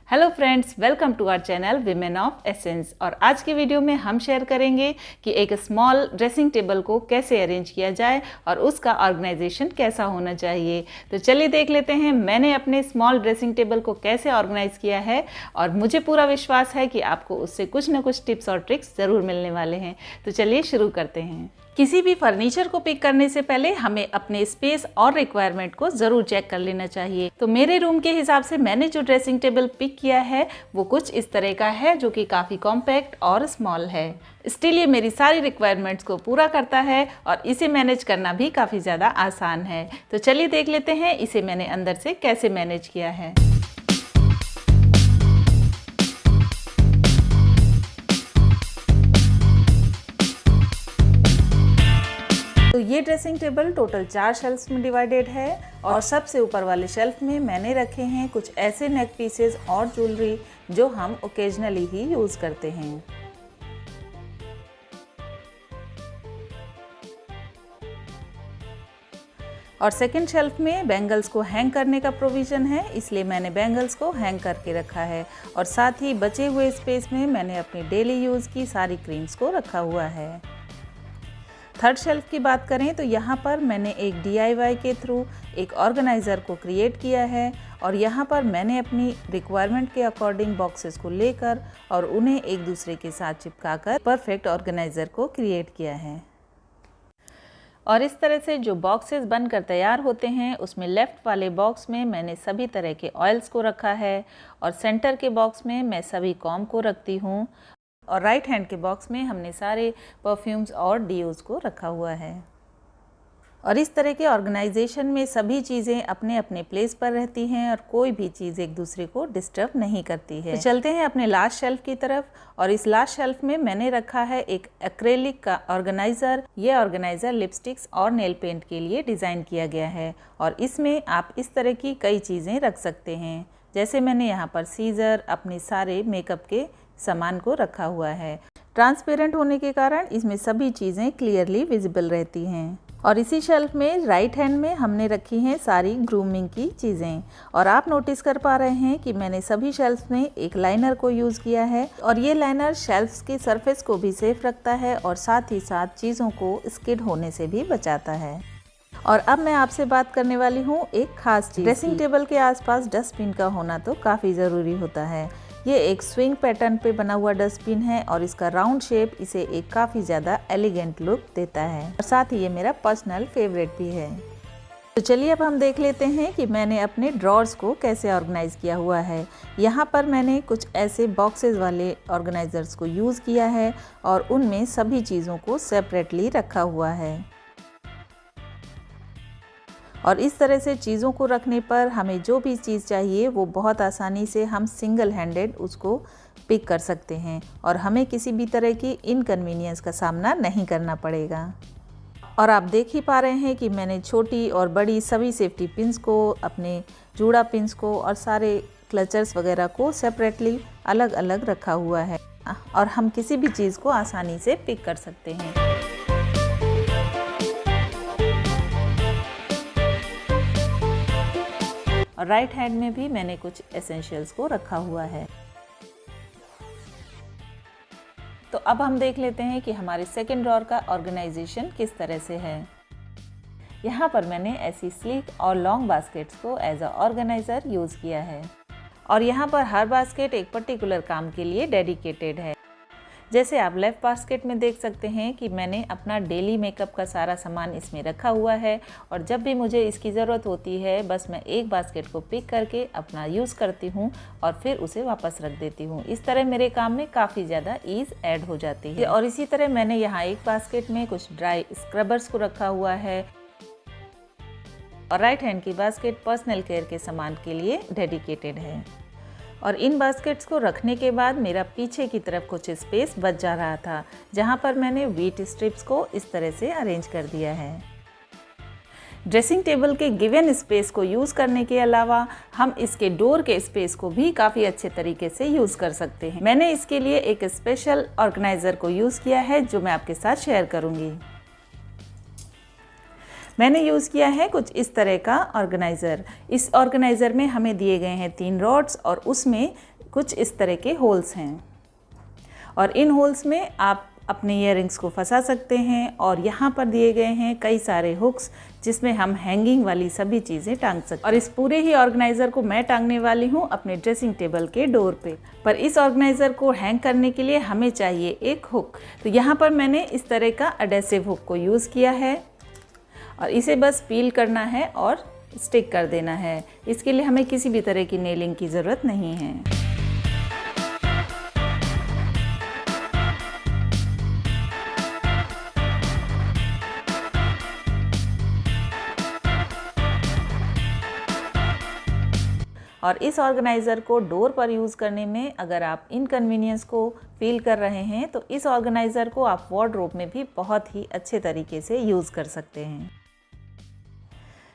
Hello friends, welcome to our channel women of essence. और आज की वीडियो में हम शेयर करेंगे कि एक स्मॉल ड्रेसिंग टेबल को कैसे अरेंज किया जाए और उसका ऑर्गेनाइजेशन कैसा होना चाहिए। तो चलिए देख लेते हैं मैंने अपने स्मॉल ड्रेसिंग टेबल को कैसे ऑर्गेनाइज किया है और मुझे पूरा विश्वास है कि आपको उससे कुछ ना कुछ टिप्स और ट्रिक्स ज़रूर मिलने वाले हैं। तो चलिए शुरू करते हैं। किसी भी फर्नीचर को पिक करने से पहले हमें अपने स्पेस और रिक्वायरमेंट को ज़रूर चेक कर लेना चाहिए। तो मेरे रूम के हिसाब से मैंने जो ड्रेसिंग टेबल पिक किया है वो कुछ इस तरह का है, जो कि काफ़ी कॉम्पैक्ट और स्मॉल है। स्टिल ये मेरी सारी रिक्वायरमेंट्स को पूरा करता है और इसे मैनेज करना भी काफ़ी ज़्यादा आसान है। तो चलिए देख लेते हैं इसे मैंने अंदर से कैसे मैनेज किया है। तो ये ड्रेसिंग टेबल टोटल 4 शेल्फ्स में डिवाइडेड है और सबसे ऊपर वाले शेल्फ में मैंने रखे हैं कुछ ऐसे नेक पीसेस और ज्वेलरी जो हम ओकेजनली ही यूज़ करते हैं। और सेकंड शेल्फ में बैंगल्स को हैंग करने का प्रोविज़न है, इसलिए मैंने बैंगल्स को हैंग करके रखा है। और साथ ही बचे हुए स्पेस में मैंने अपनी डेली यूज़ की सारी क्रीम्स को रखा हुआ है। थर्ड शेल्फ की बात करें तो यहाँ पर मैंने एक DIY के थ्रू एक ऑर्गेनाइज़र को क्रिएट किया है और यहाँ पर मैंने अपनी रिक्वायरमेंट के अकॉर्डिंग बॉक्सेस को लेकर और उन्हें एक दूसरे के साथ चिपकाकर परफेक्ट ऑर्गेनाइज़र को क्रिएट किया है। और इस तरह से जो बॉक्सेस बनकर तैयार होते हैं उसमें लेफ़्ट वाले बॉक्स में मैंने सभी तरह के ऑयल्स को रखा है और सेंटर के बॉक्स में मैं सभी कॉम को रखती हूँ और राइट हैंड के बॉक्स में हमने सारे परफ्यूम्स और डियोज़ को रखा हुआ है। और इस तरह के ऑर्गेनाइजेशन में सभी चीज़ें अपने अपने प्लेस पर रहती हैं और कोई भी चीज़ एक दूसरे को डिस्टर्ब नहीं करती है। तो चलते हैं अपने लास्ट शेल्फ की तरफ और इस लास्ट शेल्फ में मैंने रखा है एक एक्रेलिक का ऑर्गेनाइज़र। ये ऑर्गेनाइज़र लिपस्टिक्स और नेल पेंट के लिए डिज़ाइन किया गया है और इसमें आप इस तरह की कई चीज़ें रख सकते हैं। जैसे मैंने यहाँ पर सीज़र, अपने सारे मेकअप के सामान को रखा हुआ है। ट्रांसपेरेंट होने के कारण इसमें सभी चीज़ें क्लियरली विजिबल रहती हैं। और इसी शेल्फ में राइट हैंड में हमने रखी हैं सारी ग्रूमिंग की चीज़ें। और आप नोटिस कर पा रहे हैं कि मैंने सभी शेल्फ में एक लाइनर को यूज़ किया है और ये लाइनर शेल्फ्स की सरफेस को भी सेफ रखता है और साथ ही साथ चीज़ों को स्किड होने से भी बचाता है। और अब मैं आपसे बात करने वाली हूँ एक खास चीज़। ड्रेसिंग टेबल के आसपास डस्टबिन का होना तो काफ़ी ज़रूरी होता है। ये एक स्विंग पैटर्न पे बना हुआ डस्टबिन है और इसका राउंड शेप इसे एक काफ़ी ज़्यादा एलिगेंट लुक देता है और साथ ही ये मेरा पर्सनल फेवरेट भी है। तो चलिए अब हम देख लेते हैं कि मैंने अपने ड्रॉर्स को कैसे ऑर्गेनाइज़ किया हुआ है। यहाँ पर मैंने कुछ ऐसे बॉक्सेस वाले ऑर्गेनाइज़र्स को यूज़ किया है और उनमें सभी चीज़ों को सेपरेटली रखा हुआ है। और इस तरह से चीज़ों को रखने पर हमें जो भी चीज़ चाहिए वो बहुत आसानी से हम सिंगल हैंडेड उसको पिक कर सकते हैं और हमें किसी भी तरह की इनकन्वीनियंस का सामना नहीं करना पड़ेगा। और आप देख ही पा रहे हैं कि मैंने छोटी और बड़ी सभी सेफ्टी पिन्स को, अपने जूड़ा पिन्स को और सारे क्लचर्स वगैरह को सेपरेटली अलग अलग रखा हुआ है और हम किसी भी चीज़ को आसानी से पिक कर सकते हैं। और राइट हैंड में भी मैंने कुछ एसेंशियल्स को रखा हुआ है। तो अब हम देख लेते हैं कि हमारे सेकंड ड्रॉर का ऑर्गेनाइजेशन किस तरह से है। यहाँ पर मैंने ऐसी स्लीक और लॉन्ग बास्केट्स को एज अ ऑर्गेनाइज़र यूज़ किया है और यहाँ पर हर बास्केट एक पर्टिकुलर काम के लिए डेडिकेटेड है। जैसे आप लेफ़्ट बास्केट में देख सकते हैं कि मैंने अपना डेली मेकअप का सारा सामान इसमें रखा हुआ है और जब भी मुझे इसकी ज़रूरत होती है बस मैं एक बास्केट को पिक करके अपना यूज़ करती हूँ और फिर उसे वापस रख देती हूँ। इस तरह मेरे काम में काफ़ी ज़्यादा ईज़ ऐड हो जाती है। और इसी तरह मैंने यहाँ एक बास्केट में कुछ ड्राई स्क्रबर्स को रखा हुआ है और राइट हैंड की बास्केट पर्सनल केयर के सामान के लिए डेडिकेटेड है। और इन बास्केट्स को रखने के बाद मेरा पीछे की तरफ कुछ स्पेस बच जा रहा था, जहाँ पर मैंने व्हीट स्ट्रिप्स को इस तरह से अरेंज कर दिया है। ड्रेसिंग टेबल के गिवन स्पेस को यूज़ करने के अलावा हम इसके डोर के स्पेस को भी काफ़ी अच्छे तरीके से यूज़ कर सकते हैं। मैंने इसके लिए एक स्पेशल ऑर्गेनाइज़र को यूज़ किया है जो मैं आपके साथ शेयर करूँगी। मैंने यूज़ किया है कुछ इस तरह का ऑर्गेनाइज़र। इस ऑर्गेनाइज़र में हमें दिए गए हैं 3 रॉड्स और उसमें कुछ इस तरह के होल्स हैं और इन होल्स में आप अपने इयररिंग्स को फंसा सकते हैं और यहाँ पर दिए गए हैं कई सारे हुक्स जिसमें हम हैंगिंग वाली सभी चीज़ें टांग सकते हैं। और इस पूरे ही ऑर्गेनाइज़र को मैं टांगने वाली हूँ अपने ड्रेसिंग टेबल के डोर पे। पर इस ऑर्गेनाइज़र को हैंग करने के लिए हमें चाहिए एक हुक। तो यहाँ पर मैंने इस तरह का एडेसिव हुक को यूज़ किया है और इसे बस पील करना है और स्टिक कर देना है। इसके लिए हमें किसी भी तरह की नेलिंग की ज़रूरत नहीं है। और इस ऑर्गेनाइज़र को डोर पर यूज़ करने में अगर आप इनकन्वीनियंस को फील कर रहे हैं तो इस ऑर्गेनाइज़र को आप वार्डरोब में भी बहुत ही अच्छे तरीके से यूज़ कर सकते हैं।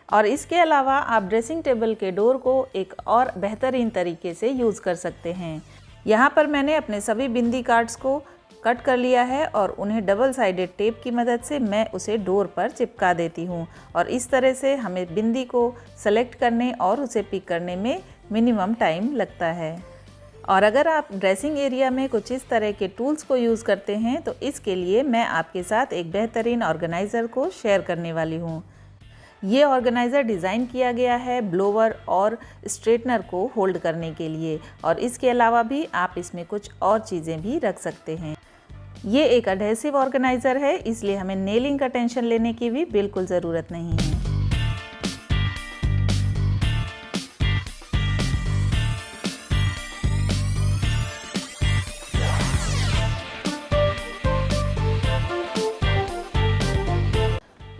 और इसके अलावा आप ड्रेसिंग टेबल के डोर को एक और बेहतरीन तरीके से यूज़ कर सकते हैं। यहाँ पर मैंने अपने सभी बिंदी कार्ड्स को कट कर लिया है और उन्हें डबल साइडेड टेप की मदद से मैं उसे डोर पर चिपका देती हूँ और इस तरह से हमें बिंदी को सेलेक्ट करने और उसे पिक करने में मिनिमम टाइम लगता है। और अगर आप ड्रेसिंग एरिया में कुछ इस तरह के टूल्स को यूज़ करते हैं तो इसके लिए मैं आपके साथ एक बेहतरीन ऑर्गेनाइज़र को शेयर करने वाली हूँ। ये ऑर्गेनाइज़र डिज़ाइन किया गया है ब्लोवर और स्ट्रेटनर को होल्ड करने के लिए और इसके अलावा भी आप इसमें कुछ और चीज़ें भी रख सकते हैं। ये एक एडहेसिव ऑर्गेनाइज़र है इसलिए हमें नेलिंग का टेंशन लेने की भी बिल्कुल ज़रूरत नहीं है।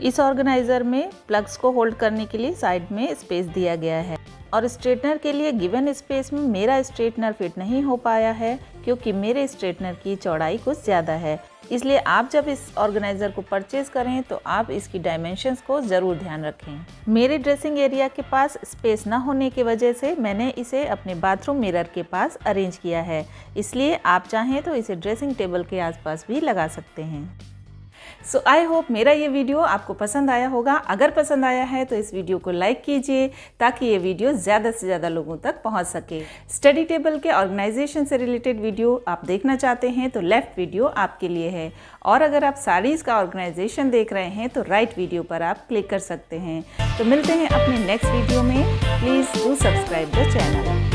इस ऑर्गेनाइज़र में प्लग्स को होल्ड करने के लिए साइड में स्पेस दिया गया है और स्ट्रेटनर के लिए गिवन स्पेस में मेरा स्ट्रेटनर फिट नहीं हो पाया है क्योंकि मेरे स्ट्रेटनर की चौड़ाई कुछ ज़्यादा है। इसलिए आप जब इस ऑर्गेनाइज़र को परचेज़ करें तो आप इसकी डायमेंशंस को ज़रूर ध्यान रखें। मेरे ड्रेसिंग एरिया के पास स्पेस ना होने की वजह से मैंने इसे अपने बाथरूम मिरर के पास अरेंज किया है, इसलिए आप चाहें तो इसे ड्रेसिंग टेबल के आसपास भी लगा सकते हैं। सो आई होप मेरा ये वीडियो आपको पसंद आया होगा। अगर पसंद आया है तो इस वीडियो को लाइक कीजिए ताकि ये वीडियो ज़्यादा से ज़्यादा लोगों तक पहुंच सके। स्टडी टेबल के ऑर्गेनाइजेशन से रिलेटेड वीडियो आप देखना चाहते हैं तो लेफ्ट वीडियो आपके लिए है और अगर आप साड़ीज़ का ऑर्गेनाइजेशन देख रहे हैं तो राइट वीडियो पर आप क्लिक कर सकते हैं। तो मिलते हैं अपने नेक्स्ट वीडियो में। Please do subscribe the channel.